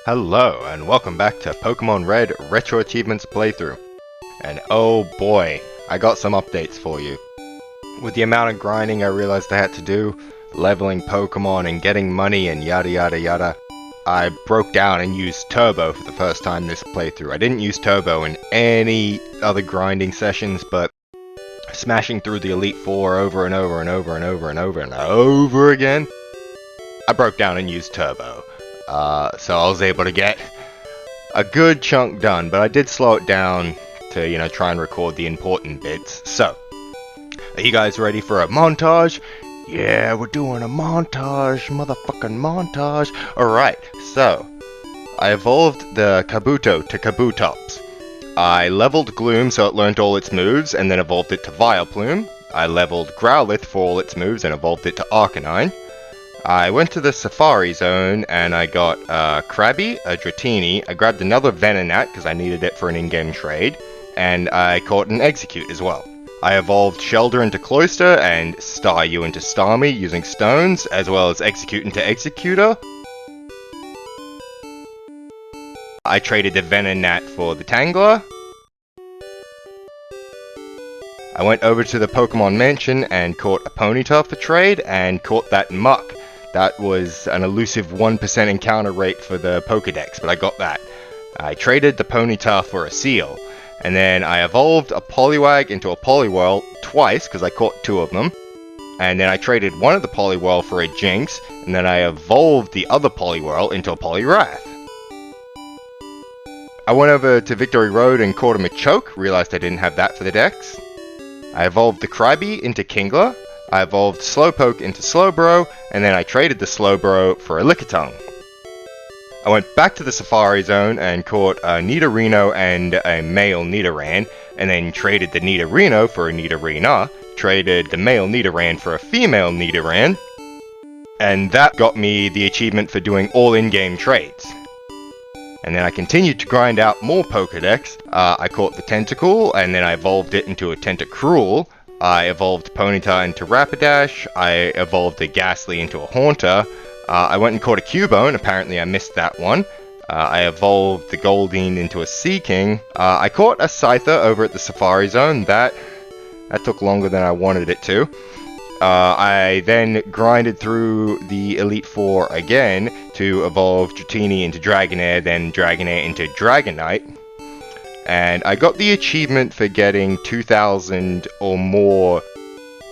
Hello, and welcome back to Pokémon Red Retro Achievements playthrough. And oh boy, I got some updates for you. With the amount of grinding I realized I had to do, leveling Pokémon and getting money and yada yada yada, I broke down and used Turbo for the first time this playthrough. I didn't use Turbo in any other grinding sessions, but smashing through the Elite Four over and over and over and over and over and over again, I broke down and used Turbo. So I was able to get a good chunk done, but I did slow it down to, try and record the important bits. So, are you guys ready for a montage? Yeah, we're doing a montage, motherfucking montage. Alright, so, I evolved the Kabuto to Kabutops. I leveled Gloom so it learned all its moves, and then evolved it to Vileplume. I leveled Growlithe for all its moves and evolved it to Arcanine. I went to the Safari Zone and I got a Krabby, a Dratini, I grabbed another Venonat because I needed it for an in-game trade, and I caught an Execute as well. I evolved Shelder into Cloyster and Staryu into Starmie using stones, as well as Execute into Executor. I traded the Venonat for the Tangler. I went over to the Pokemon Mansion and caught a Ponyta for trade, and caught that Muck. That was an elusive 1% encounter rate for the Pokédex, but I got that. I traded the Ponyta for a Seal, and then I evolved a Poliwag into a Poliwhirl twice, because I caught two of them. And then I traded one of the Poliwhirl for a Jinx, and then I evolved the other Poliwhirl into a Poliwrath. I went over to Victory Road and caught a Machoke, realized I didn't have that for the Dex. I evolved the Krabby into Kingler. I evolved Slowpoke into Slowbro, and then I traded the Slowbro for a Lickitung. I went back to the Safari Zone and caught a Nidorino and a male Nidoran, and then traded the Nidorino for a Nidorina, traded the male Nidoran for a female Nidoran, and that got me the achievement for doing all in-game trades. And then I continued to grind out more Pokédex. I caught the Tentacool, and then I evolved it into a Tentacruel. I evolved Ponyta into Rapidash. I evolved a Ghastly into a Haunter. I went and caught a Cubone. Apparently I missed that one. I evolved the Goldeen into a Seaking. I caught a Scyther over at the Safari Zone. That took longer than I wanted it to. I then grinded through the Elite Four again to evolve Dratini into Dragonair, then Dragonair into Dragonite. And I got the achievement for getting 2,000 or more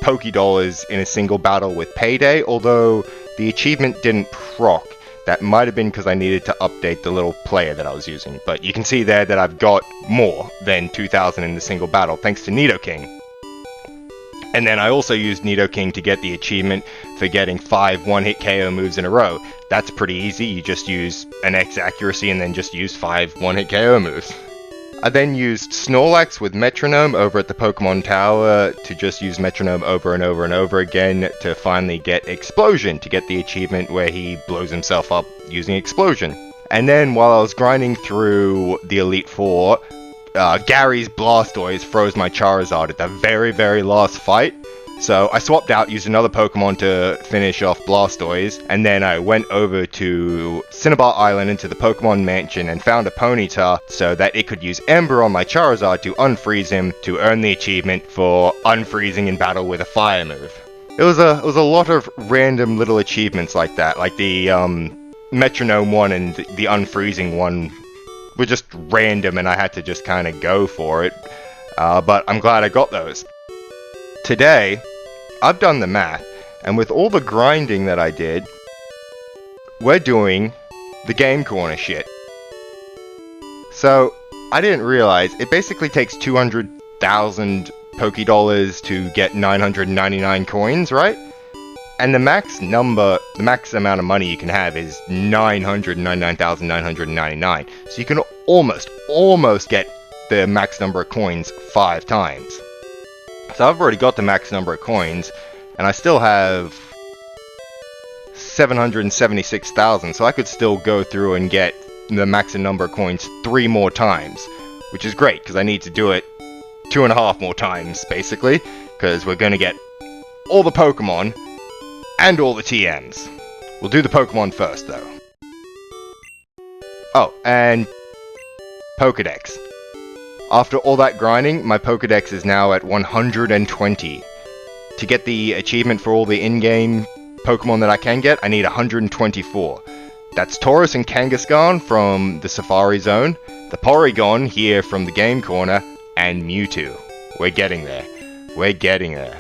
Pokédollars in a single battle with Payday, although the achievement didn't proc. That might have been because I needed to update the little player that I was using. But you can see there that I've got more than 2,000 in the single battle, thanks to Nidoking. And then I also used Nidoking to get the achievement for getting 5 one-hit KO moves in a row. That's pretty easy, you just use an X accuracy and then just use 5 one-hit KO moves. I then used Snorlax with Metronome over at the Pokemon Tower to just use Metronome over and over and over again to finally get Explosion, to get the achievement where he blows himself up using Explosion. And then while I was grinding through the Elite Four, Gary's Blastoise froze my Charizard at the very, very last fight. So I swapped out, used another Pokemon to finish off Blastoise, and then I went over to Cinnabar Island into the Pokemon Mansion and found a Ponyta so that it could use Ember on my Charizard to unfreeze him to earn the achievement for unfreezing in battle with a fire move. It was a lot of random little achievements like that, like the Metronome one and the unfreezing one were just random and I had to just kind of go for it, but I'm glad I got those. Today, I've done the math, and with all the grinding that I did, we're doing the Game Corner shit. So, I didn't realize, it basically takes 200,000 Pokédollars to get 999 coins, right? And the max amount of money you can have is 999,999. So you can almost get the max number of coins 5 times. So I've already got the max number of coins, and I still have 776,000, so I could still go through and get the max number of coins 3 more times, which is great, because I need to do it 2.5 more times, basically, because we're going to get all the Pokemon and all the TMs. We'll do the Pokemon first, though. Oh, and Pokédex. After all that grinding, my Pokédex is now at 120. To get the achievement for all the in-game Pokemon that I can get, I need 124. That's Tauros and Kangaskhan from the Safari Zone, the Porygon here from the Game Corner, and Mewtwo. We're getting there. We're getting there.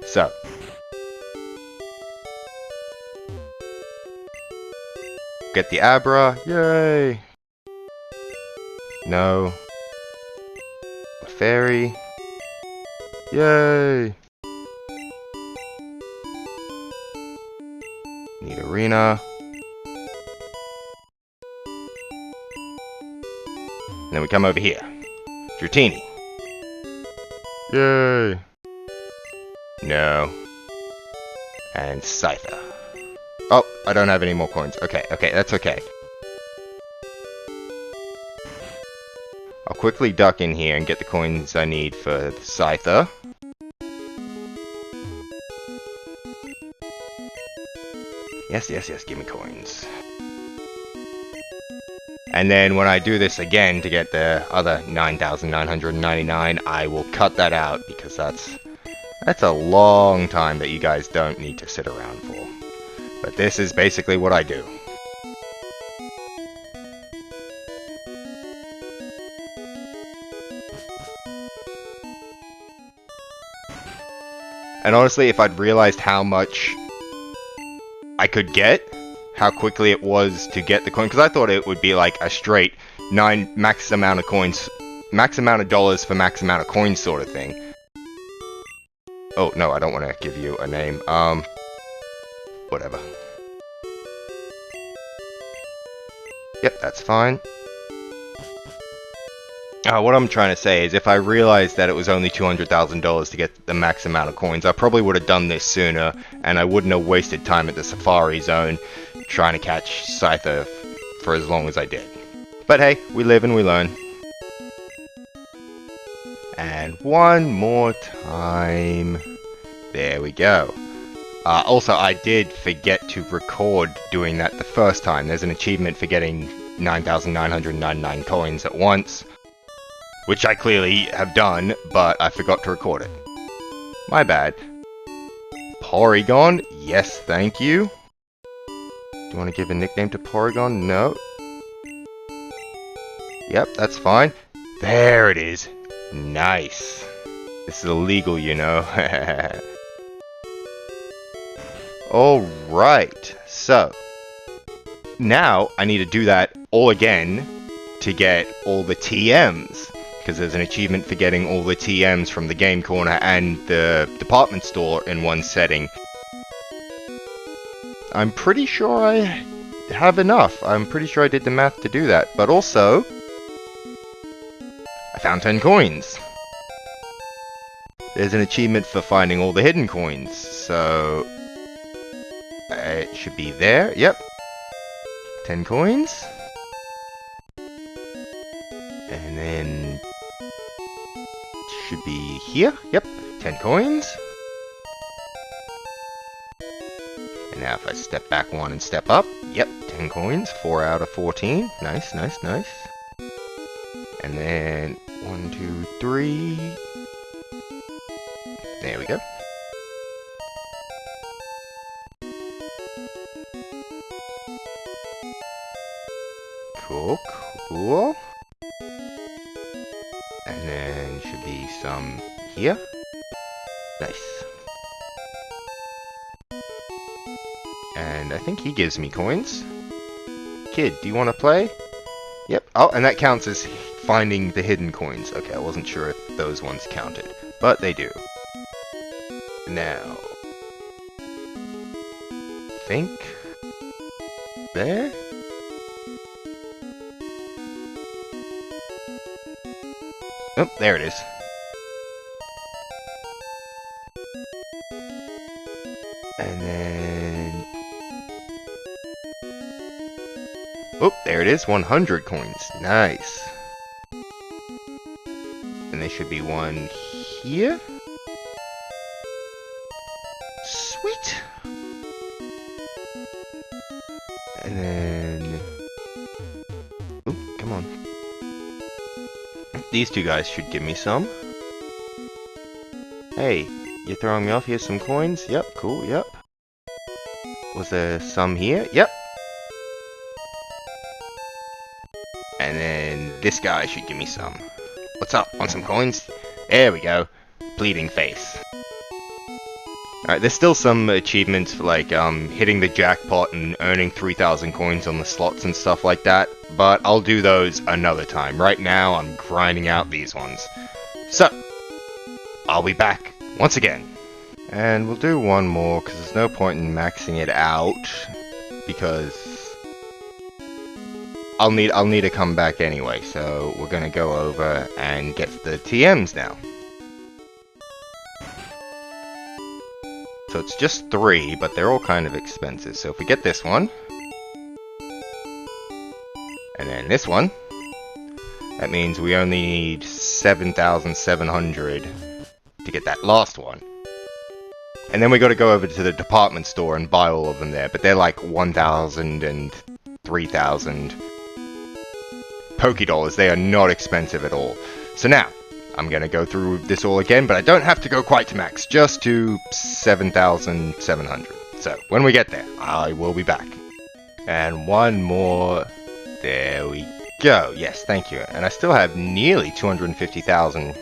So. Get the Abra. Yay! No. The Fairy. Yay! Need Arena. And then we come over here. Dratini. Yay! No. And Scyther. Oh, I don't have any more coins. Okay, that's okay. I'll quickly duck in here and get the coins I need for the Scyther. Yes, give me coins. And then when I do this again to get the other 9,999, I will cut that out because that's a long time that you guys don't need to sit around for. But this is basically what I do. And honestly, if I'd realized how much I could get, how quickly it was to get the coin, because I thought it would be like a straight max amount of coins, max amount of dollars for max amount of coins sort of thing. Oh, no, I don't want to give you a name. Whatever. Yep, that's fine. What I'm trying to say is if I realized that it was only $200,000 to get the max amount of coins, I probably would have done this sooner, and I wouldn't have wasted time at the Safari Zone trying to catch Scyther for as long as I did. But hey, we live and we learn. And one more time. There we go. Also, I did forget to record doing that the first time. There's an achievement for getting 9,999 coins at once, which I clearly have done, but I forgot to record it. My bad. Porygon, yes, thank you. Do you want to give a nickname to Porygon? No. Yep, that's fine. There it is. Nice. This is illegal, you know. Alright, so now I need to do that all again to get all the TMs, because there's an achievement for getting all the TMs from the Game Corner and the department store in one setting. I'm pretty sure I have enough. I'm pretty sure I did the math to do that, but also I found 10 coins. There's an achievement for finding all the hidden coins, so it should be there. Yep. 10 coins. And then should be here. Yep. 10 coins. And now if I step back one and step up. Yep. 10 coins. 4 out of 14. Nice, nice, nice. And then 1, 2, 3. There we go. Cool, cool. And then should be some here. Nice. And I think he gives me coins. Kid, do you want to play? Yep. Oh, and that counts as finding the hidden coins. Okay, I wasn't sure if those ones counted, but they do. Now, think there. Oh, there it is. And then... oh, there it is. 100 coins. Nice. And there should be one here. Sweet. And then... on. These two guys should give me some. Hey, you're throwing me off. Here's some coins. Yep, cool, yep. Was there some here? Yep. And then this guy should give me some. What's up? Want some coins? There we go. Bleeding face. Alright, there's still some achievements for like hitting the jackpot and earning 3,000 coins on the slots and stuff like that, but I'll do those another time. Right now I'm grinding out these ones. So, I'll be back once again. And we'll do one more because there's no point in maxing it out because I'll need to come back anyway. So we're gonna go over and get the TMs now. So it's just 3, but they're all kind of expensive. So if we get this one, and then this one, that means we only need 7,700 to get that last one. And then we got to go over to the department store and buy all of them there, but they're like 1,000 and 3,000 Pokédollars. They are not expensive at all. So now, I'm going to go through this all again, but I don't have to go quite to max, just to 7,700. So, when we get there, I will be back. And one more. There we go. Yes, thank you. And I still have nearly 250,000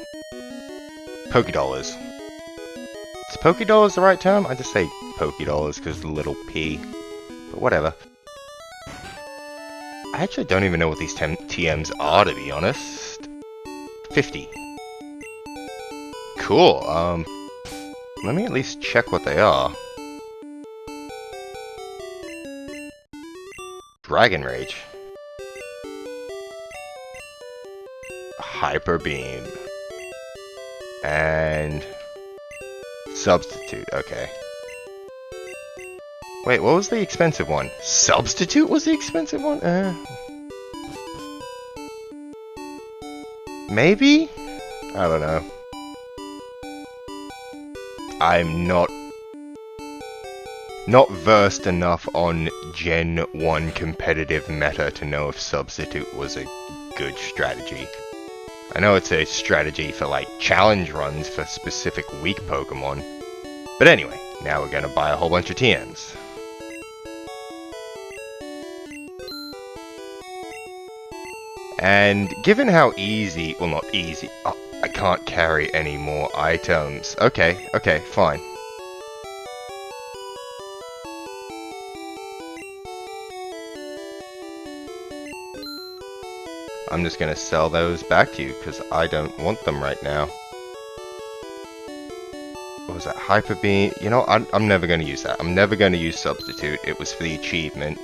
Pokédollars. Is Pokédollars the right term? I just say Pokédollars because the little P. But whatever. I actually don't even know what these TMs are, to be honest. 50. Cool, let me at least check what they are. Dragon Rage. Hyper Beam. And Substitute, okay. Wait, what was the expensive one? Substitute was the expensive one? Maybe? I don't know. I'm not versed enough on Gen 1 competitive meta to know if Substitute was a good strategy. I know it's a strategy for like challenge runs for specific weak Pokemon. But anyway, now we're gonna buy a whole bunch of TMs. And given how easy, well not easy, oh, I can't carry any more items. Okay, fine. I'm just gonna sell those back to you because I don't want them right now. What was that? Hyper Beam? You know, I'm never gonna use that. I'm never gonna use Substitute. It was for the achievement.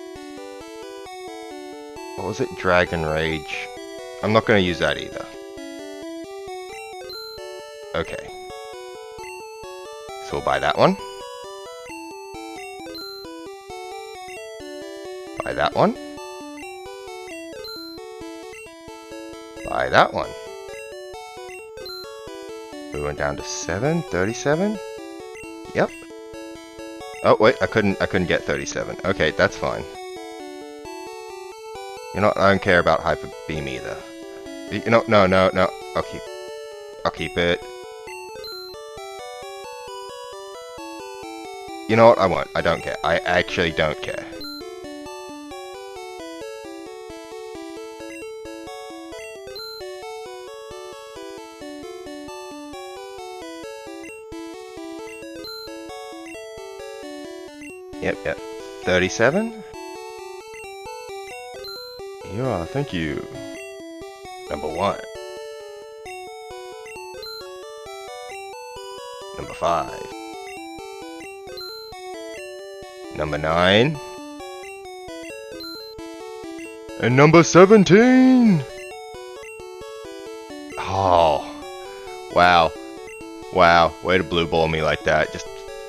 What was it? Dragon Rage. I'm not gonna use that either. Okay. So we'll buy that one. Buy that one. Buy that one. We went down to 37? Yep. Oh wait, I couldn't get 37. Okay, that's fine. You know what, I don't care about Hyper Beam either. You know, no. I'll keep it. You know what, I won't. I don't care. I actually don't care. Yep. 37? Yeah, thank you. Number 1. Number 5. Number 9. And number 17! Oh. Wow. Way to blue ball me like that. Just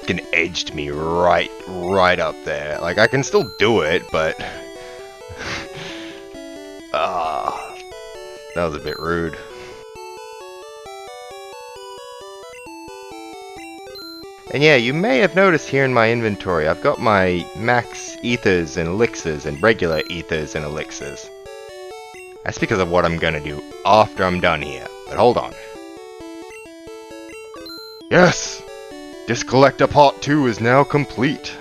fucking edged me right up there. Like, I can still do it, but... that was a bit rude. And yeah, you may have noticed here in my inventory, I've got my max ethers and elixirs and regular ethers and elixirs. That's because of what I'm gonna do after I'm done here. But hold on. Yes! This collector part 2 is now complete.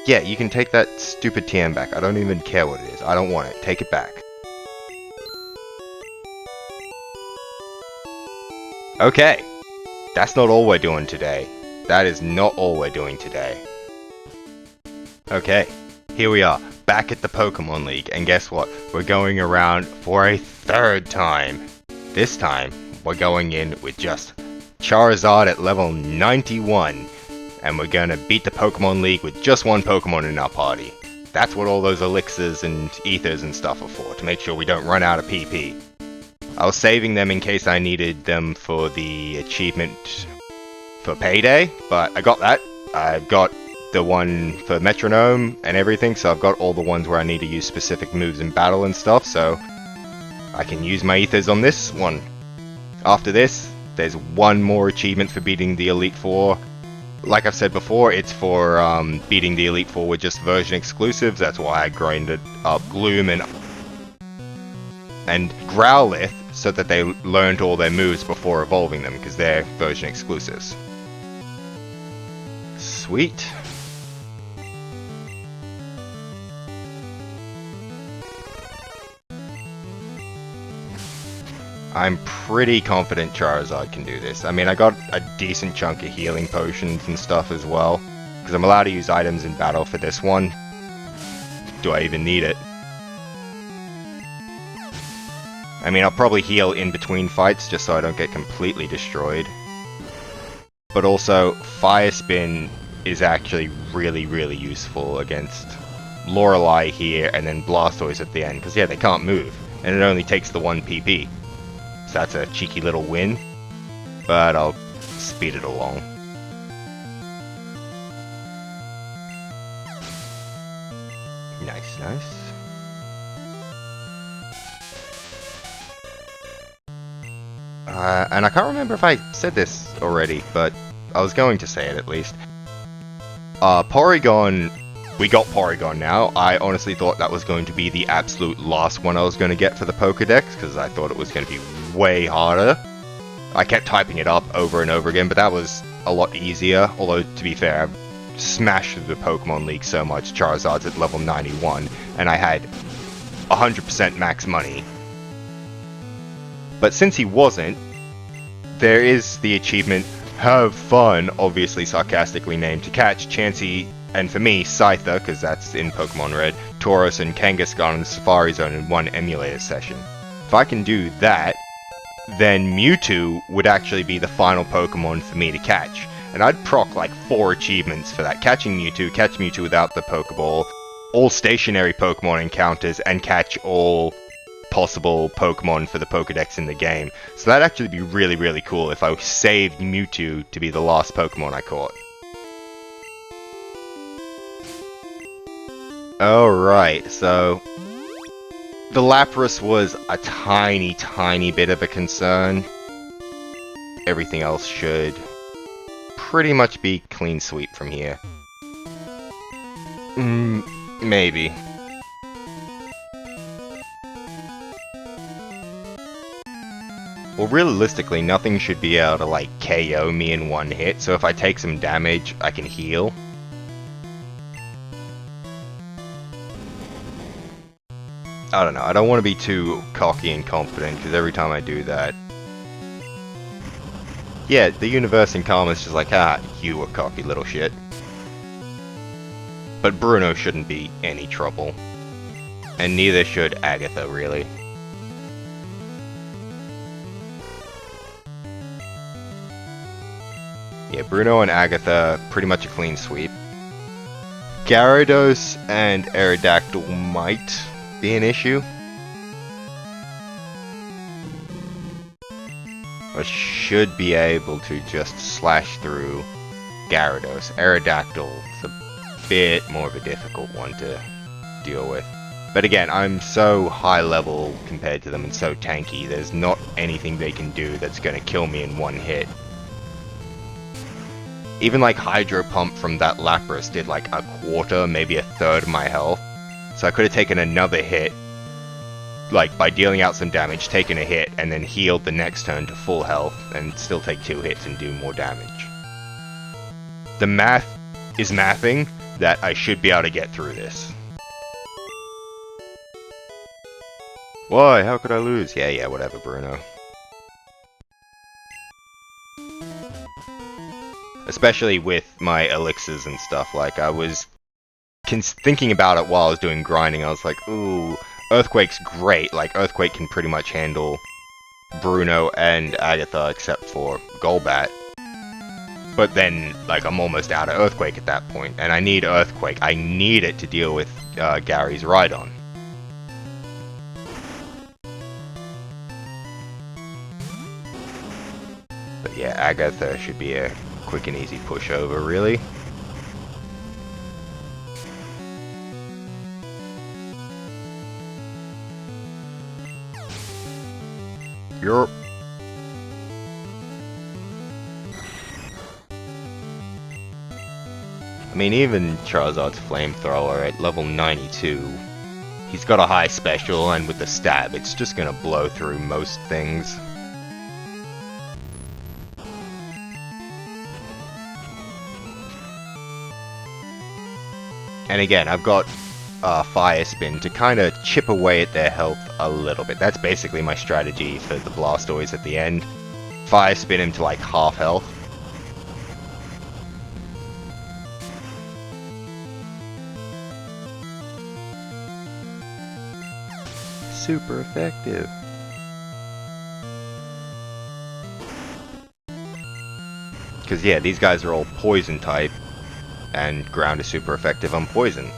Yeah, you can take that stupid TM back. I don't even care what it is. I don't want it. Take it back. Okay. That's not all we're doing today. That is not all we're doing today. Okay. Here we are. Back at the Pokemon League. And guess what? We're going around for a third time. This time, we're going in with just Charizard at level 91. And we're gonna beat the Pokemon League with just one Pokemon in our party. That's what all those elixirs and ethers and stuff are for, to make sure we don't run out of PP. I was saving them in case I needed them for the achievement for Payday, but I got that. I've got the one for Metronome and everything, so I've got all the ones where I need to use specific moves in battle and stuff, so I can use my ethers on this one. After this, there's one more achievement for beating the Elite Four. Like I've said before, it's for beating the Elite Four with just version exclusives. That's why I grinded up Gloom and Growlithe so that they learned all their moves before evolving them, because they're version exclusives. Sweet. I'm pretty confident Charizard can do this. I mean, I got a decent chunk of healing potions and stuff as well, because I'm allowed to use items in battle for this one. Do I even need it? I mean, I'll probably heal in between fights just so I don't get completely destroyed. But also, Fire Spin is actually really, really useful against Lorelei here and then Blastoise at the end, because yeah, they can't move, and it only takes the 1 PP. So that's a cheeky little win, but I'll speed it along. Nice, nice. And I can't remember if I said this already, but I was going to say it at least. Porygon, we got Porygon now. I honestly thought that was going to be the absolute last one I was going to get for the Pokédex, because I thought it was going to be way harder. I kept typing it up over and over again, but that was a lot easier. Although, to be fair, I've smashed the Pokemon League so much. Charizard's at level 91, and I had 100% max money. But since he wasn't, there is the achievement, Have Fun, obviously sarcastically named, to catch Chansey, and for me, Scyther, because that's in Pokemon Red, Tauros and Kangaskhan in the Safari Zone in one emulator session. If I can do that, then Mewtwo would actually be the final Pokemon for me to catch. And I'd proc like 4 achievements for that. Catching Mewtwo, catch Mewtwo without the Pokeball, all stationary Pokemon encounters, and catch all possible Pokemon for the Pokédex in the game. So that'd actually be really, really cool if I saved Mewtwo to be the last Pokemon I caught. Alright, so the Lapras was a tiny, tiny bit of a concern. Everything else should pretty much be clean sweep from here. Maybe. Well, realistically, nothing should be able to, like, KO me in one hit, so if I take some damage, I can heal. I don't know, I don't want to be too cocky and confident, because every time I do that... Yeah, the universe in Karma's just like, ah, you a cocky little shit. But Bruno shouldn't be any trouble. And neither should Agatha, really. Yeah, Bruno and Agatha, pretty much a clean sweep. Gyarados and Aerodactyl might be an issue. I should be able to just slash through Gyarados. Aerodactyl is a bit more of a difficult one to deal with. But again, I'm so high level compared to them and so tanky, there's not anything they can do that's going to kill me in one hit. Even like Hydro Pump from that Lapras did like a quarter, maybe a third of my health. So I could have taken another hit like, by dealing out some damage, taking a hit, and then healed the next turn to full health, and still take 2 hits and do more damage. The math is mathing that I should be able to get through this. Why? How could I lose? Yeah, whatever, Bruno. Especially with my elixirs and stuff, like, I was thinking about it while I was doing grinding. I was like, ooh, Earthquake's great. Like, Earthquake can pretty much handle Bruno and Agatha except for Golbat. But then, like, I'm almost out of Earthquake at that point, and I need Earthquake. I need it to deal with Gary's Rhydon. But yeah, Agatha should be a quick and easy pushover, really. Yup. I mean, even Charizard's Flamethrower at level 92, he's got a high special, and with the stab, it's just gonna blow through most things. And again, I've got Fire Spin to kind of chip away at their health a little bit. That's basically my strategy for the Blastoise at the end. Fire Spin him to like half health. Super effective. Because yeah, these guys are all poison type. And ground is super effective on poison.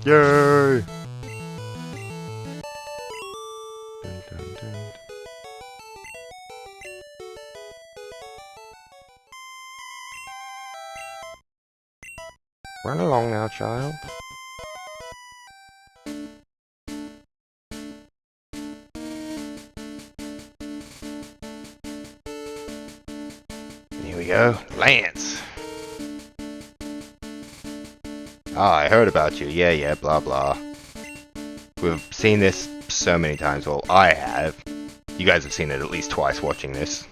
Yay! Dun, dun, dun. Run along now, child. Here we go. Lance! Ah, I heard about you. Yeah, blah blah. We've seen this so many times. Well, I have. You guys have seen it at least twice watching this.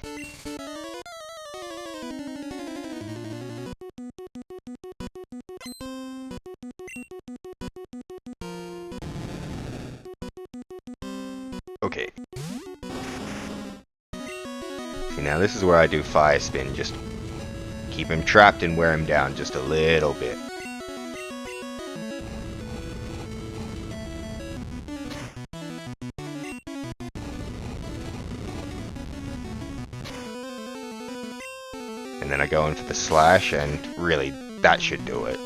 Okay. See, now this is where I do Fire Spin. Just keep him trapped and wear him down just a little bit. And then I go in for the slash, and really, that should do it.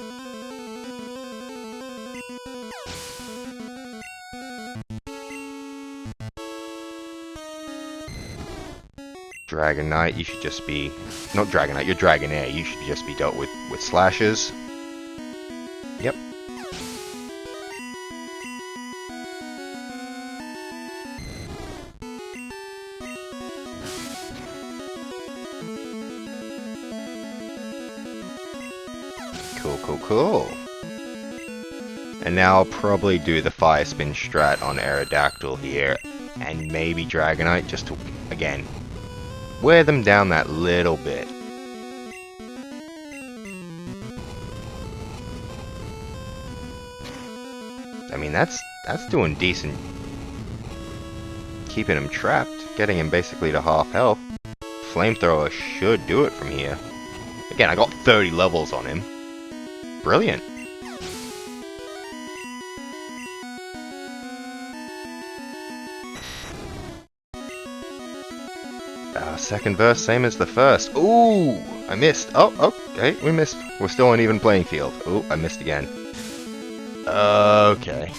Dragonite, you should just be... Not Dragonite, you're Dragonair. You should just be dealt with slashes. Yep. Cool. And now I'll probably do the Fire Spin strat on Aerodactyl here, and maybe Dragonite, just to, again, wear them down that little bit. I mean, that's doing decent. Keeping him trapped, getting him basically to half health. Flamethrower should do it from here. Again, I got 30 levels on him. Brilliant. Second verse, same as the first. Ooh, I missed. Oh, okay, we missed. We're still on even playing field. Ooh, I missed again. Okay.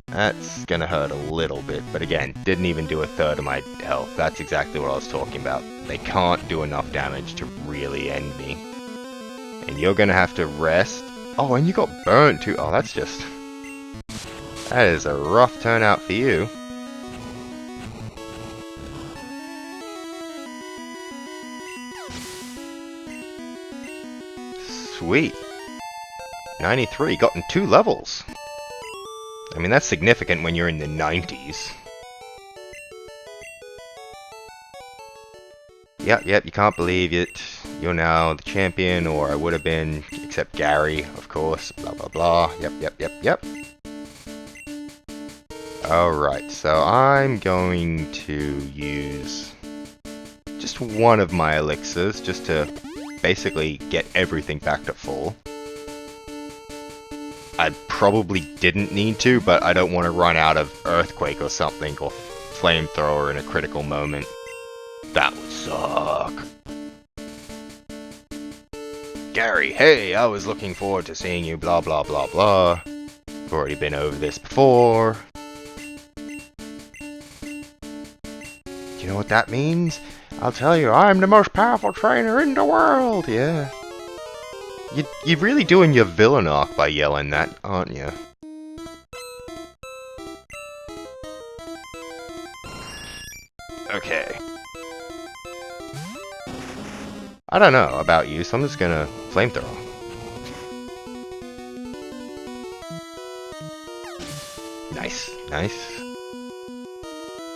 That's gonna hurt a little bit, but again, didn't even do a third of my health. That's exactly what I was talking about. They can't do enough damage to really end me. And you're gonna have to rest. Oh, and you got burnt too. Oh, that's just... That is a rough turnout for you. Sweet. 93, gotten 2 levels. I mean, that's significant when you're in the 90s. Yep, you can't believe it. You're now the champion, or I would have been, except Gary, of course. Blah, blah, blah. Yep. Alright, so I'm going to use just one of my elixirs, just to basically get everything back to full. I probably didn't need to, but I don't want to run out of Earthquake or something, or Flamethrower in a critical moment. That would suck. Gary, hey, I was looking forward to seeing you, blah blah blah blah. I've already been over this before. Do you know what that means? I'll tell you, I'm the most powerful trainer in the world, yeah. You're really doing your villain arc by yelling that, aren't you? Okay. I don't know about you, so I'm just gonna Flamethrower. Nice.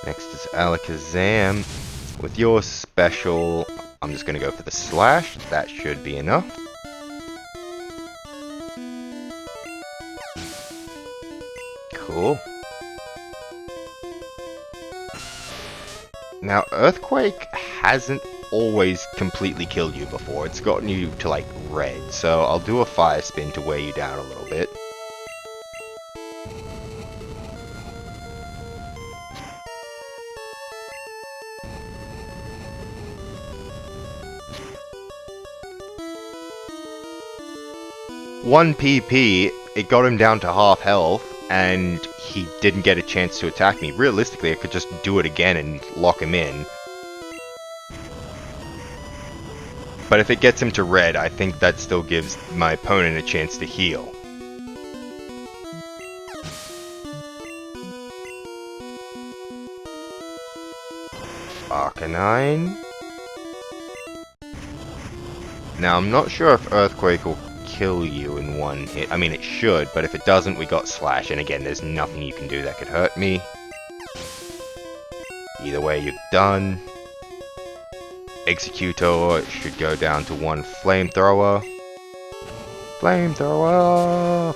Next is Alakazam. With your special, I'm just gonna go for the Slash. That should be enough. Cool. Now, Earthquake hasn't always completely killed you before. It's gotten you to, like, red. So I'll do a Fire Spin to weigh you down a little bit. One PP, it got him down to half health, and he didn't get a chance to attack me. Realistically, I could just do it again and lock him in. But if it gets him to red, I think that still gives my opponent a chance to heal. Arcanine. Now, I'm not sure if Earthquake will kill you in one hit. I mean, it should, but if it doesn't, we got Slash, and again, there's nothing you can do that could hurt me. Either way, you're done. Executor should go down to one Flamethrower. Flamethrower!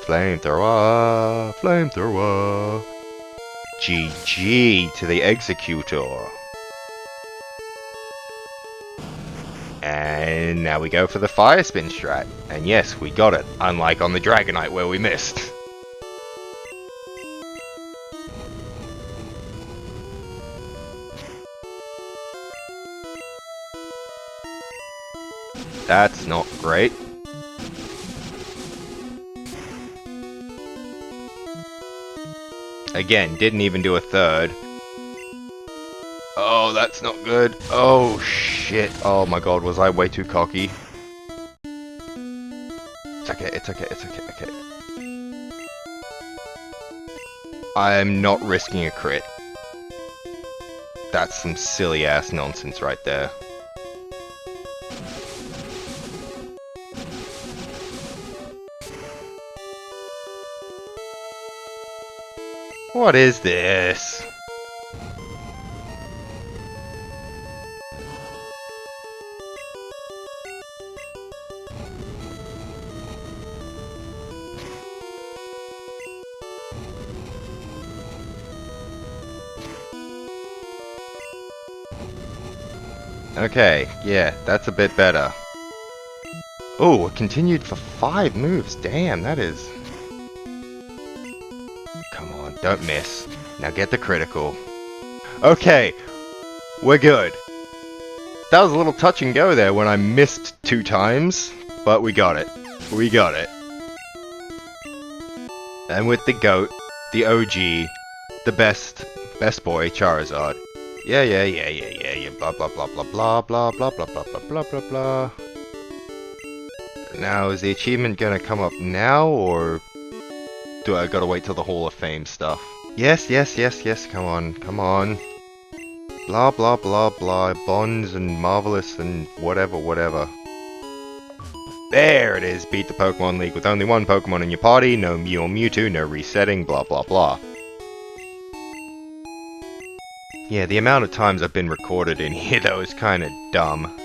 GG to the Executor. And now we go for the Fire Spin strat. And yes, we got it, unlike on the Dragonite where we missed. That's not great. Again, didn't even do a third. Oh, that's not good. Oh, shit. Oh my god, was I way too cocky? It's okay. I'm not risking a crit. That's some silly ass nonsense right there. What is this? Okay, yeah, that's a bit better. Oh, it continued for 5 moves. Damn, that is... Come on, don't miss. Now get the critical. Okay, we're good. That was a little touch and go there when I missed 2 times, but we got it. We got it. And with the GOAT, the OG, the best boy, Charizard. Yeah, blah blah blah blah blah blah blah blah blah blah blah blah blah. Now, is the achievement gonna come up now, or do I gotta wait till the Hall of Fame stuff? Yes, come on. Blah blah blah blah, bonds and marvelous and whatever. There it is, beat the Pokemon League with only one Pokemon in your party, no Mew or Mewtwo, no resetting, blah blah blah. Yeah, the amount of times I've been recorded in here though is kinda dumb.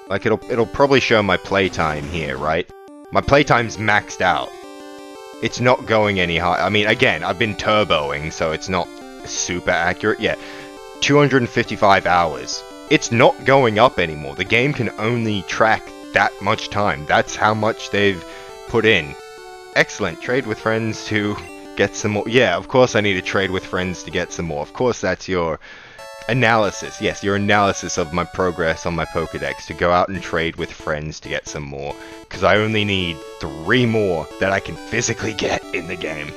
Like it'll probably show my playtime here, right? My playtime's maxed out. It's not going any higher. I mean, again, I've been turboing, so it's not super accurate. Yeah, 255 hours. It's not going up anymore. The game can only track that much time. That's how much they've put in. Excellent. Trade with friends to get some more. Yeah, of course I need to trade with friends to get some more. Of course that's your analysis. Yes, your analysis of my progress on my Pokédex, to go out and trade with friends to get some more. Because I only need 3 more that I can physically get in the game.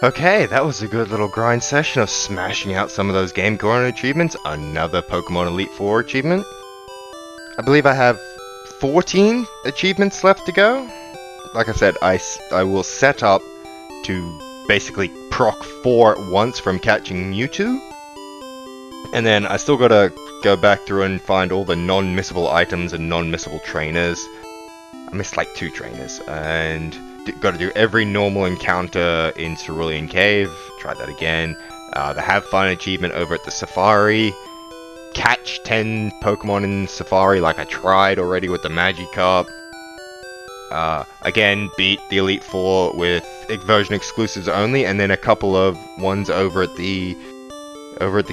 Okay, that was a good little grind session of smashing out some of those Game Corner achievements. Another Pokemon Elite 4 achievement. I believe I have 14 achievements left to go. Like I said, I will set up to basically proc 4 at once from catching Mewtwo. And then I still gotta go back through and find all the non-missable items and non-missable trainers. I missed like 2 trainers, and got to do every normal encounter in Cerulean Cave. Try that again. The Have Fun achievement over at the Safari. Catch 10 Pokemon in Safari like I tried already with the Magikarp. Again, beat the Elite Four with version exclusives only, and then a couple of ones over at the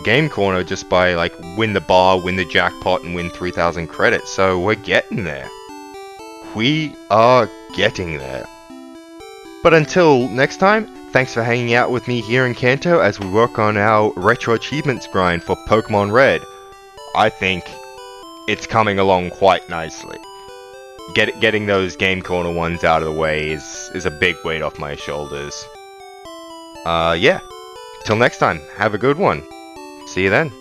Game Corner just by like win the bar, win the jackpot, and win 3,000 credits. So we're getting there. We are getting there. But until next time, thanks for hanging out with me here in Kanto as we work on our Retro Achievements grind for Pokémon Red. I think it's coming along quite nicely. Getting those Game Corner ones out of the way is a big weight off my shoulders. Yeah. Till next time, have a good one. See you then.